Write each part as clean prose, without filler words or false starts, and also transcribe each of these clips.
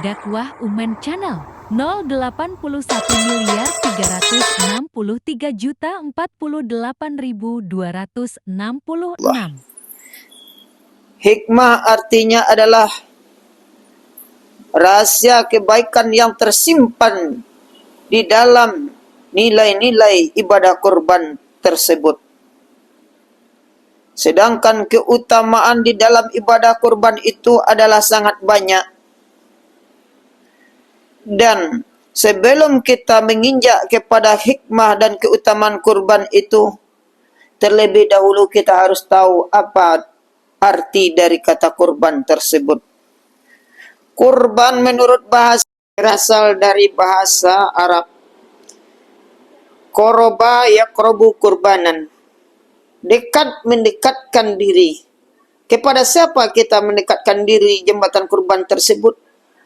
Dakwah Umen Channel 081.363.048.266. Hikmah artinya adalah rahasia kebaikan yang tersimpan di dalam nilai-nilai ibadah kurban tersebut. Sedangkan keutamaan di dalam ibadah kurban itu adalah sangat banyak. Dan sebelum kita menginjak kepada hikmah dan keutamaan kurban itu, terlebih dahulu kita harus tahu apa arti dari kata kurban tersebut. Kurban menurut bahasa berasal dari bahasa Arab. Qoroba yaqrobu kurbanan. Dekat, mendekatkan diri. Kepada siapa kita mendekatkan diri? Jembatan kurban tersebut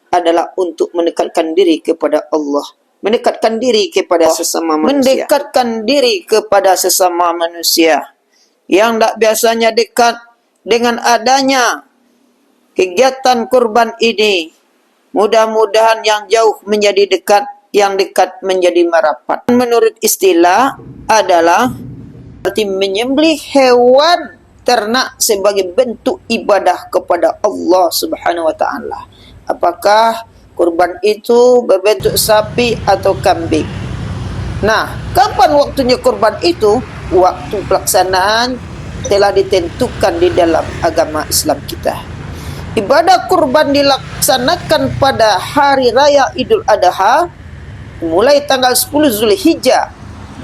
adalah untuk mendekatkan diri kepada Allah. Mendekatkan diri kepada sesama manusia. Mendekatkan diri kepada sesama manusia. Yang tak biasanya dekat dengan adanya kegiatan kurban ini. Mudah-mudahan yang jauh menjadi dekat, yang dekat menjadi merapat. Menurut istilah adalah berarti menyembelih hewan ternak sebagai bentuk ibadah kepada Allah Subhanahu wa taala. Apakah kurban itu berbentuk sapi atau kambing? Nah, kapan waktunya kurban itu? Waktu pelaksanaan telah ditentukan di dalam agama Islam kita. Ibadah kurban dilaksanakan pada hari raya Idul Adha mulai tanggal 10 Zulhijjah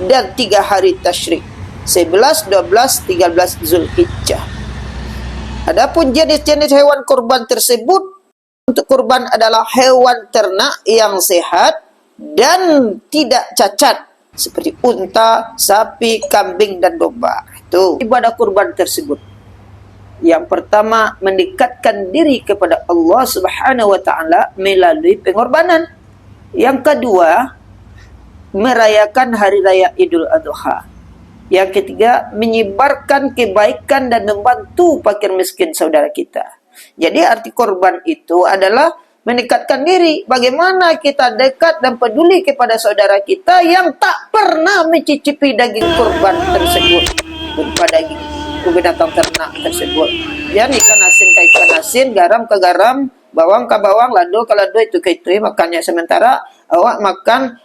dan 3 hari tasyrik. 11, 12, 13 Zulhijjah. Adapun jenis-jenis hewan kurban tersebut, untuk kurban adalah hewan ternak yang sehat dan tidak cacat, seperti unta, sapi, kambing, dan domba. Itu ibadah kurban tersebut. Yang pertama, mendekatkan diri kepada Allah Subhanahu wa taala melalui pengorbanan. Yang kedua, merayakan hari raya Idul Adha. Yang ketiga, menyebarkan kebaikan dan membantu fakir miskin saudara kita. Jadi arti korban itu adalah mendekatkan diri. Bagaimana kita dekat dan peduli kepada saudara kita yang tak pernah mencicipi daging korban tersebut, berupa daging binatang ternak tersebut. Ya, ikan asin ke ikan asin, garam ke garam, bawang ke bawang, lado ke lado, itu ke itu. Makannya sementara awak makan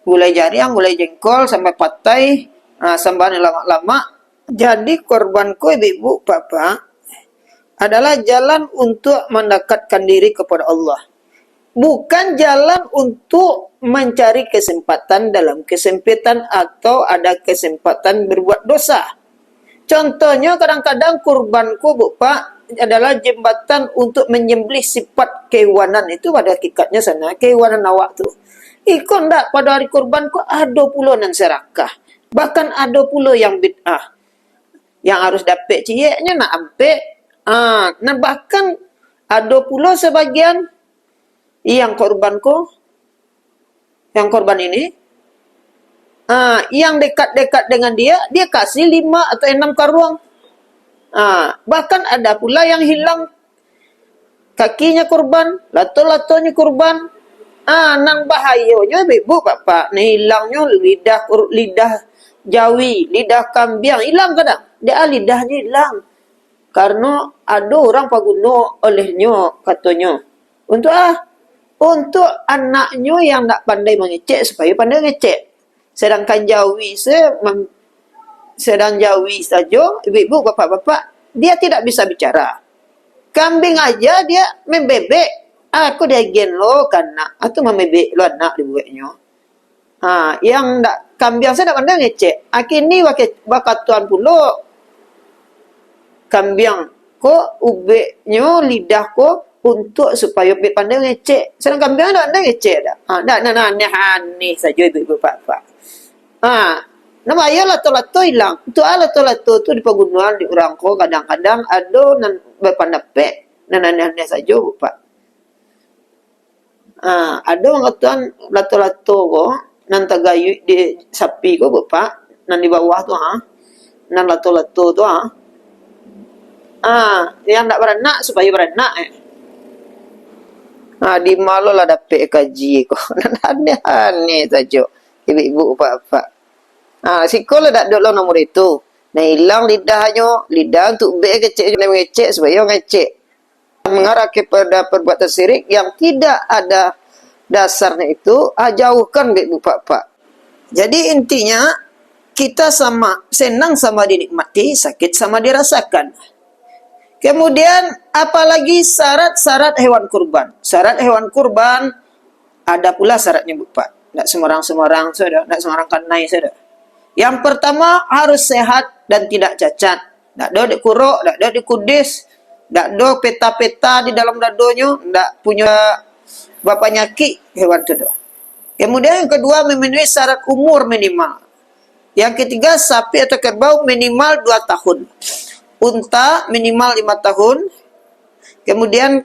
gulai jariang, gulai jengkol, sampai patai, sambahan lama-lama. Jadi korbanku ibu-ibu bapak adalah jalan untuk mendekatkan diri kepada Allah. Bukan jalan untuk mencari kesempatan dalam kesempitan atau ada kesempatan berbuat dosa. Contohnya kadang-kadang kurbanku bapak adalah jembatan untuk menyembelih sifat kehewanan. Itu pada hakikatnya sana, kehewanan awak tu. Ikut ndak pada hari kurbanku ada pula nan serakah. Bahkan ada pula yang bid'ah. Yang harus dapat ciyeknya nak ampe. Nah bahkan ada pula sebagian yang korbanku, yang korban ini, yang dekat-dekat dengan dia kasih 5 atau 6 karung. Bahkan ada pula yang hilang kakinya korban, lato-latonya korban. Nang bahayanya ibu bapak, nih hilangnya lidah Jawi, lidah kambing hilang kadang. Dia lidahnya hilang. Karena ada orang paguno olehnya katanya. Untuk anaknya yang tak pandai mengecek supaya pandai ngecek. Sedangkan Jawi sedang Jawi saja, ibu-ibu, bapak-bapak, dia tidak bisa bicara. Kambing aja dia membebek. Aku dia gen lo kanak atau membebek lo anak dibuatnya. Yang tak kambing saya tak pandai ngecek. Kini bakat tuan pula kambing ko ubeknya lidah ko untuk supaya be pandai ngecek. Sedang kambing tak pandai ngecek dah. Aneh saja ibu-ibu bapak. Nama ayah lato-lato hilang. Itu lato-lato tu di pegunungan di orang ko kadang-kadang ada nan berpandapek nan aneh-aneh saja bapak. Ada orang tuan lato-lato ko nan tagayu di sapi ko bapak, nan di bawah tu nan lato-lato tu yang tak beranak supaya beranak Di malu lah dapat kaji ko. Aneh-aneh saja. Ibu-ibu, bapak. Sekolah tak ada nomor itu. Nah, hilang lidahnya. Lidah untuk be kecek, ngecek supaya ngecek. Mengarah kepada perbuatan syirik yang tidak ada dasarnya itu, jauhkan ibu bapak. Jadi intinya, kita senang sama dinikmati, sakit sama dirasakan. Kemudian apalagi syarat-syarat hewan kurban. Syarat hewan kurban ada pula syaratnya Pak. Tidak sembarang-sembarang sudah, tidak sembarang kanai sudah. Yang pertama harus sehat dan tidak cacat. Tidak ada dikuruk, tidak ada dikudis, tidak ada peta-peta di dalam dadonya, tidak punya bapak nyaki hewan itu. Kemudian yang kedua memenuhi syarat umur minimal. Yang ketiga sapi atau kerbau minimal 2 tahun. Unta minimal 5 tahun. Kemudian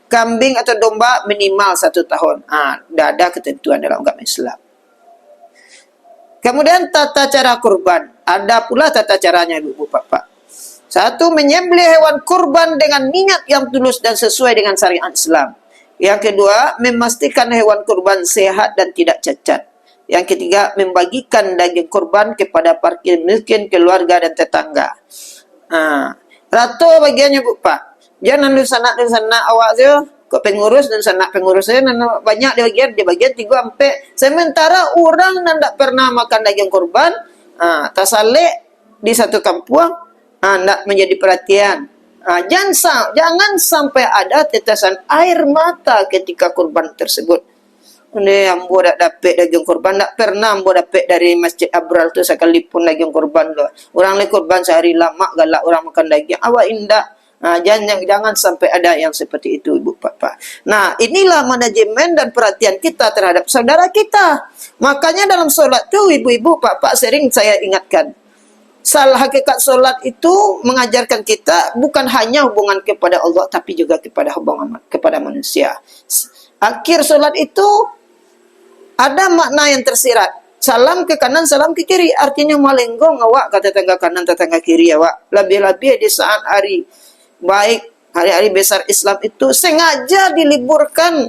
kambing atau domba minimal 1 tahun. Dah ada ketentuan dalam agama Islam. Kemudian tata cara kurban. Ada pula tata caranya ibu bapak. Satu, menyembelih hewan kurban dengan niat yang tulus dan sesuai dengan syariat Islam. Yang kedua, memastikan hewan kurban sehat dan tidak cacat. Yang ketiga, membagikan daging kurban kepada fakir miskin, keluarga dan tetangga. Ratu bagiannya bu pak. Jangan di sana awak saya kok pengurus dan sana pengurus saya banyak di bagian 3 sampai sementara orang tidak pernah makan daging kurban, tasalik di satu kampung, tidak menjadi perhatian. Jangan sampai ada tetesan air mata ketika kurban tersebut. Ini ambo dak dapat daging kurban, tak pernah ambo dapat dari Masjid Abral tu sekalipun daging kurban tu. Orang le kurban sehari lama galak orang makan daging. Awak indah. Jangan sampai ada yang seperti itu ibu bapak. Nah, inilah manajemen dan perhatian kita terhadap saudara kita. Makanya dalam solat tu ibu-ibu bapak sering saya ingatkan. Hakikat solat itu mengajarkan kita bukan hanya hubungan kepada Allah tapi juga kepada manusia. Akhir solat itu ada makna yang tersirat. Salam ke kanan, salam ke kiri. Artinya malenggong awak ke tetangga kanan, tetangga kiri awak. Lebih-lebih di saat hari baik, hari-hari besar Islam itu sengaja diliburkan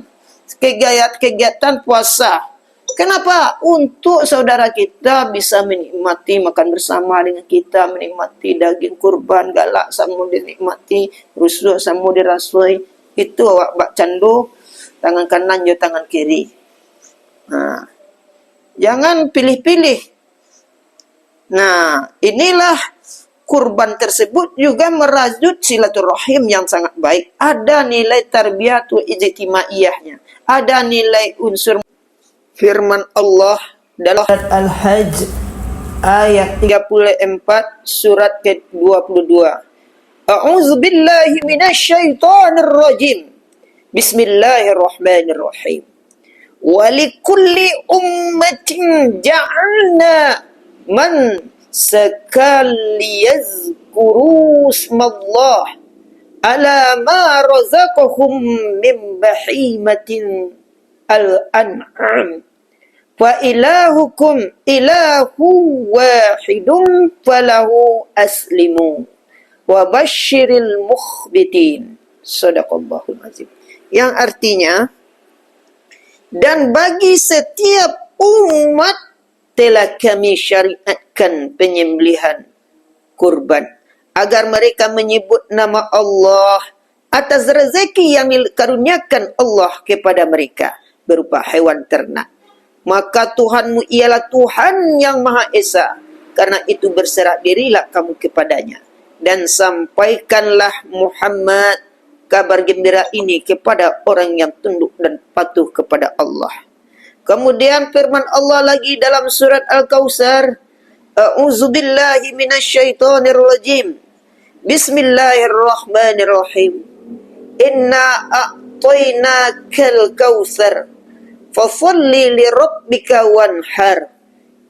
kegiatan puasa. Kenapa? Untuk saudara kita bisa menikmati makan bersama dengan kita, menikmati daging kurban, galak sama dinikmati, rusuk sama dirasui. Itu awak bak candu, tangan kanan jo tangan kiri. Jangan pilih-pilih. Nah, inilah kurban tersebut juga merajut silaturahim yang sangat baik. Ada nilai tarbiyatu ijtimaiyahnya. Ada nilai unsur firman Allah dalam Al-Hajj ayat 34 surat ke-22. A'udzubillahi minasyaitonirrajim. Bismillahirrahmanirrahim. Walikulli ummatin ja'alna man sakaliyazkuru ismallah ala ma razaqahum min bahimatin al-an'am wa ilahukum ilahu wahidun falahu aslimu wa basyiril mukhbitin. Shadaqallahul azim. Yang artinya, dan bagi setiap umat telah kami syariatkan penyembelihan kurban agar mereka menyebut nama Allah atas rezeki yang dikaruniakan Allah kepada mereka berupa hewan ternak. Maka Tuhanmu ialah Tuhan yang Maha Esa. Karena itu berserah dirilah kamu kepadanya. Dan sampaikanlah Muhammad kabar gembira ini kepada orang yang tunduk dan patuh kepada Allah. Kemudian firman Allah lagi dalam surat Al-Kautsar, A'udzubillahi minasyaitonirrajim. Bismillahirrahmanirrahim. Inna a'tainakal kautsar fasholli lirabbika wanhar.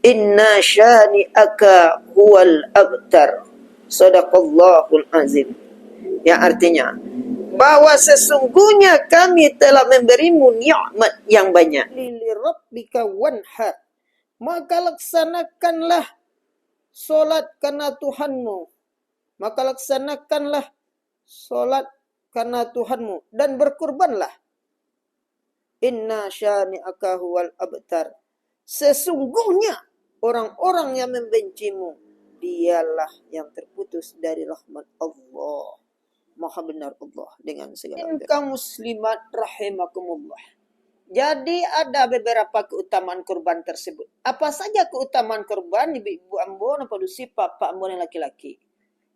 Inna syani'aka huwal abtar. Shadaqallahul azim. Yang artinya, bahwa sesungguhnya kami telah memberimu nikmat yang banyak. Lirabbika wanhar. Maka laksanakanlah solat karena Tuhanmu. Maka laksanakanlah solat karena Tuhanmu dan berkurbanlah. Inna syani'aka huwal abtar. Sesungguhnya orang-orang yang membencimu, dialah yang terputus dari rahmat Allah. Maha benar Allah dengan segala. Kaum muslimat rahimakumullah. Jadi ada beberapa keutamaan kurban tersebut. Apa saja keutamaan kurban ibu-ibu ambon apa dusi papa ambon yang laki-laki?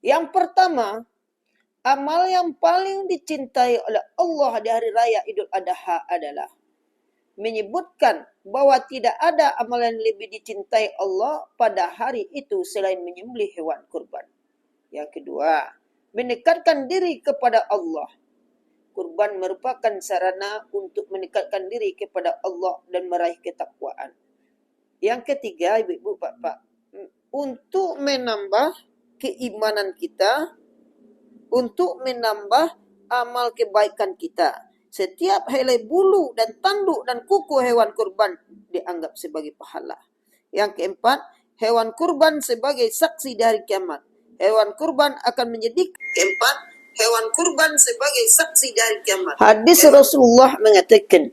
Yang pertama, amal yang paling dicintai oleh Allah di hari raya Idul Adha adalah menyebutkan bahwa tidak ada amalan yang lebih dicintai Allah pada hari itu selain menyembelih hewan kurban. Yang kedua, mendekatkan diri kepada Allah. Kurban merupakan sarana untuk mendekatkan diri kepada Allah dan meraih ketakwaan. Yang ketiga, ibu-ibu, bapak, untuk menambah keimanan kita, untuk menambah amal kebaikan kita. Setiap helai bulu dan tanduk dan kuku hewan kurban dianggap sebagai pahala. Yang keempat, hewan kurban sebagai saksi di hari kiamat. Hewan kurban akan menjadi keempat, hewan kurban sebagai saksi di hari kiamat. Hadis Rasulullah mengatakan,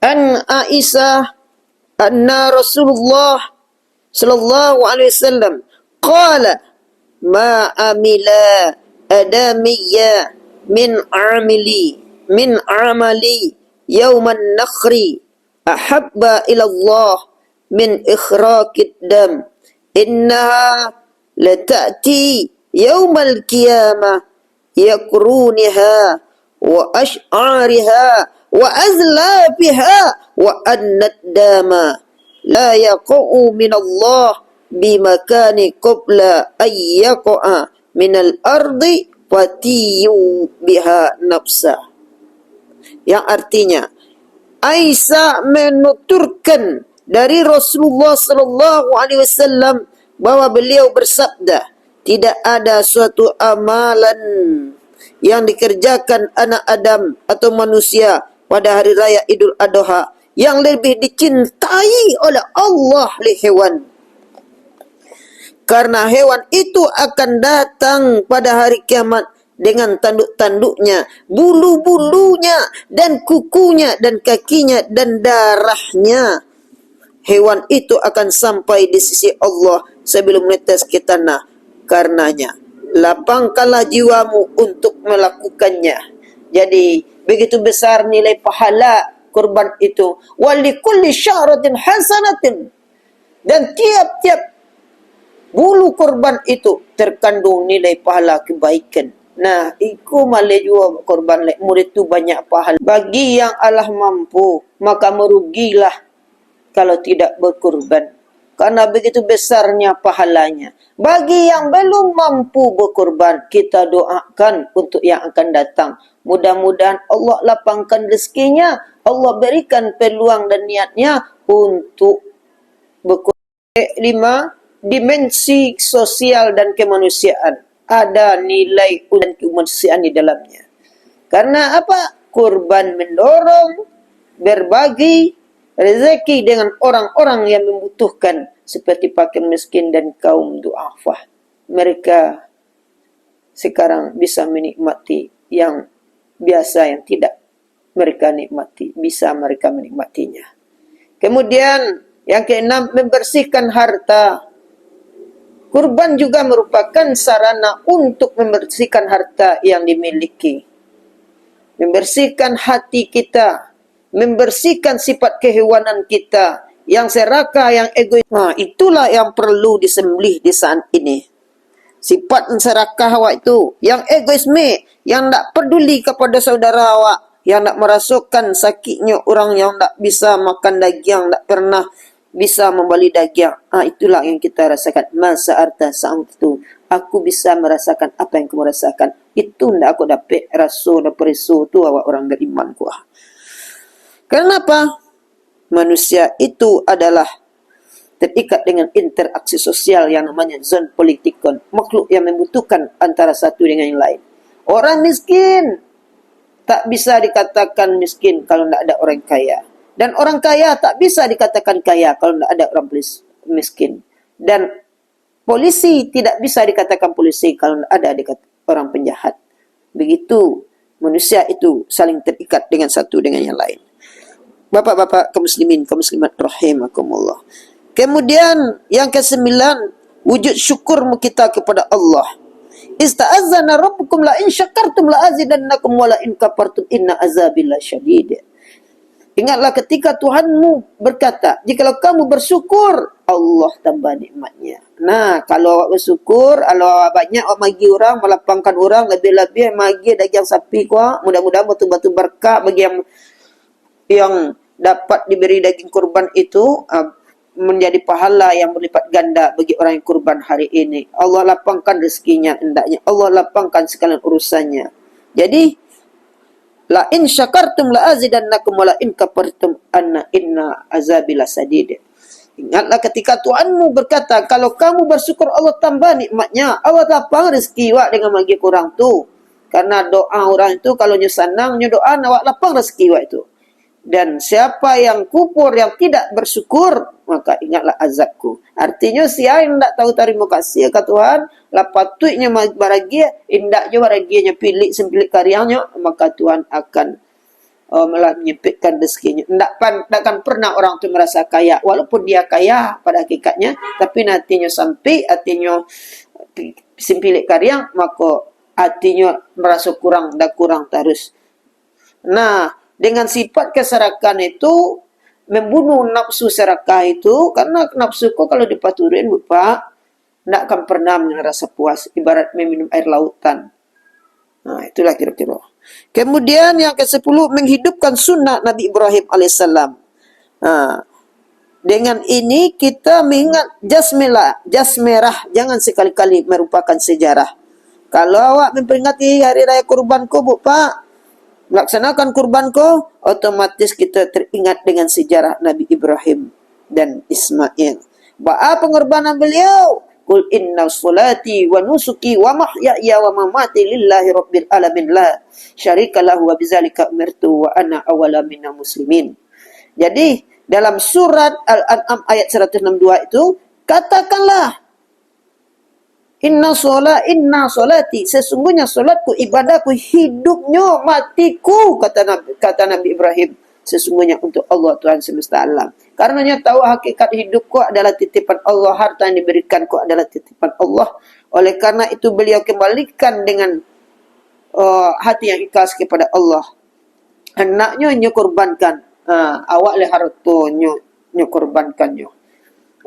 An Aisyah anna Rasulullah sallallahu alaihi wasallam qala ma amila adamiyya min amali yauman nakhri ahabba ila Allah min ikhraqid dam innaha lata'ti yaumal qiyamah yakruniha wa ash'ariha wa azlafiha wa annad dama la yaqa'u min Allah bimakani qabla ayyaqa'a minal ardi fatiyu biha nafsa. Yang artinya, Aisyah menuturkan dari Rasulullah sallallahu alaihi wasallam bahwa beliau bersabda, tidak ada suatu amalan yang dikerjakan anak Adam atau manusia pada hari raya Idul Adha yang lebih dicintai oleh Allah oleh hewan. Karena hewan itu akan datang pada hari kiamat dengan tanduk-tanduknya, bulu-bulunya, dan kukunya, dan kakinya, dan darahnya. Hewan itu akan sampai di sisi Allah sebelum menetes ke tanah. Karenanya, lapangkanlah jiwamu untuk melakukannya. Jadi, begitu besar nilai pahala kurban itu. Walikulli sya'ratin hasanatin. Dan tiap-tiap bulu kurban itu terkandung nilai pahala kebaikan. Nah, iku malai jua korban lek murid tu banyak pahala. Bagi yang Allah mampu, maka merugilah kalau tidak berkorban. Karena begitu besarnya pahalanya. Bagi yang belum mampu berkorban, kita doakan untuk yang akan datang. Mudah-mudahan Allah lapangkan rezekinya, Allah berikan peluang dan niatnya untuk berkorban. 5. Dimensi sosial dan kemanusiaan. Ada nilai dan kemanusiaan di dalamnya. Karena apa? Kurban mendorong, berbagi rezeki dengan orang-orang yang membutuhkan. Seperti fakir miskin dan kaum du'afah. Mereka sekarang bisa menikmati yang biasa yang tidak mereka nikmati. Bisa mereka menikmatinya. Kemudian yang keenam, membersihkan harta. Kurban juga merupakan sarana untuk membersihkan harta yang dimiliki. Membersihkan hati kita. Membersihkan sifat kehewanan kita. Yang serakah, yang egois. Nah, itulah yang perlu disembelih di saat ini. Sifat serakah awak itu. Yang egoisme. Yang tak peduli kepada saudara awak. Yang tak merasakan sakitnya orang yang tak bisa makan daging. Tak pernah bisa membeli daging. Itulah yang kita rasakan. Masa arta saat itu. Aku bisa merasakan apa yang kamu rasakan. Itu ndak aku dapat rasa, dapat reso tu awak orang beriman ku. Kenapa? Manusia itu adalah terikat dengan interaksi sosial yang namanya zon politikon. Makhluk yang membutuhkan antara satu dengan yang lain. Orang miskin tak bisa dikatakan miskin kalau tidak ada orang kaya. Dan orang kaya tak bisa dikatakan kaya kalau tidak ada orang miskin. Dan polisi tidak bisa dikatakan polisi kalau tidak ada orang penjahat. Begitu manusia itu saling terikat dengan satu dengan yang lain. Bapak-bapak kaum muslimin, kaum muslimat rahimakumullah. Kemudian yang ke-9, wujud syukur kita kepada Allah. Ista'azana rabbukum la in syakartum la azidannakum wa la in kafartum inna azabi lasyadid. Ingatlah ketika Tuhanmu berkata, jikalau kamu bersyukur, Allah tambah nikmatnya. Nah, kalau awak bersyukur, kalau awak banyak awak bagi orang, melapangkan orang, lebih-lebih bagi daging sapi kuah, mudah-mudahan betul-betul berkah bagi yang dapat diberi daging kurban itu, menjadi pahala yang berlipat ganda bagi orang yang kurban hari ini. Allah lapangkan rezekinya hendaknya. Allah lapangkan sekalian urusannya. Jadi, la in syakartum la azidannakum wa la in kafartum inna azabi lasadid. Ingatlah ketika Tuhanmu berkata, kalau kamu bersyukur Allah tambah nikmatnya. Allah lapang rezeki awak dengan bagi kurang tu. Karena doa orang itu kalau nyu senang nyu doa awak lapang rezeki awak itu. Dan siapa yang kufur, yang tidak bersyukur, maka ingatlah azabku. Artinya siapa yang tidak tahu terima kasih ke Tuhan, lapatutnya baragia, indak je baragianya pilih sempilik karyanya, maka Tuhan akan malah menyempitkan rezekinya. Takkan pernah orang itu merasa kaya, walaupun dia kaya pada hakikatnya, tapi nantinya sampai hatinya sempilik karya, maka hatinya merasa kurang dan kurang terus. Nah, dengan sifat keserakan itu, membunuh nafsu serakah itu, karena nafsu kok kalau dipaturin, Bapak, tidak akan pernah merasa puas, ibarat meminum air lautan. Nah, itulah kira-kira. Kemudian yang ke-10, menghidupkan sunnah Nabi Ibrahim alaihissalam. Nah, dengan ini kita mengingat jas merah, jangan sekali-kali merupakan sejarah. Kalau awak memperingati hari raya kurbanku, Bapak, melaksanakan kurbanku, otomatis kita teringat dengan sejarah Nabi Ibrahim dan Ismail. Ba'a pengorbanan beliau. Qul inna salati wa nusuki wa mahyaya wa mamati lillahi rabbil alamin la syarika lahu wa bizalika umirtu wa ana awwala minal muslimin. Jadi dalam surat Al-An'am ayat 162 itu katakanlah, Inna solati, sesungguhnya solatku, ibadahku, hidupnya, matiku, kata Nabi Ibrahim, sesungguhnya untuk Allah Tuhan semesta alam. Karenanya tahu hakikat hidupku adalah titipan Allah, harta yang diberikanku adalah titipan Allah. Oleh karena itu beliau kembalikan dengan hati yang ikhlas kepada Allah. Anaknya nyokorbankan, awak le harta nyokorbankannya.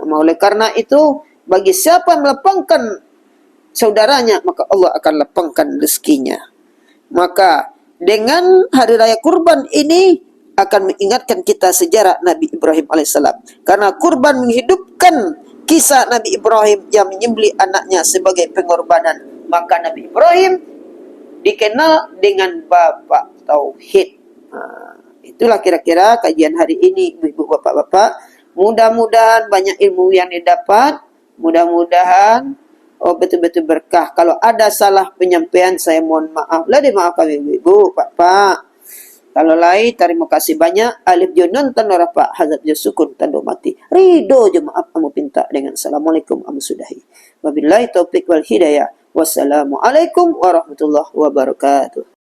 Oleh karena itu, bagi siapa yang melapangkan saudaranya, maka Allah akan lapangkan rezekinya. Maka dengan hari raya kurban ini akan mengingatkan kita sejarah Nabi Ibrahim alaihissalam. Karena kurban menghidupkan kisah Nabi Ibrahim yang menyembelih anaknya sebagai pengorbanan. Maka Nabi Ibrahim dikenal dengan Bapak Tauhid. Itulah kira-kira kajian hari ini, ibu-ibu, bapak-bapak. Mudah-mudahan banyak ilmu yang didapat. Mudah-mudahan betul-betul berkah. Kalau ada salah penyampaian, saya mohon maaf. Lah dimaafkan ibu-ibu, pak-pak. Kalau lain, terima kasih banyak. Alif junun tanora pak, hazab sukun tando mati. Ridho je maaf kamu pinta dengan assalamualaikum amu sudahi. Wabillahi taufiq wal hidayah. Wassalamualaikum warahmatullahi wabarakatuh.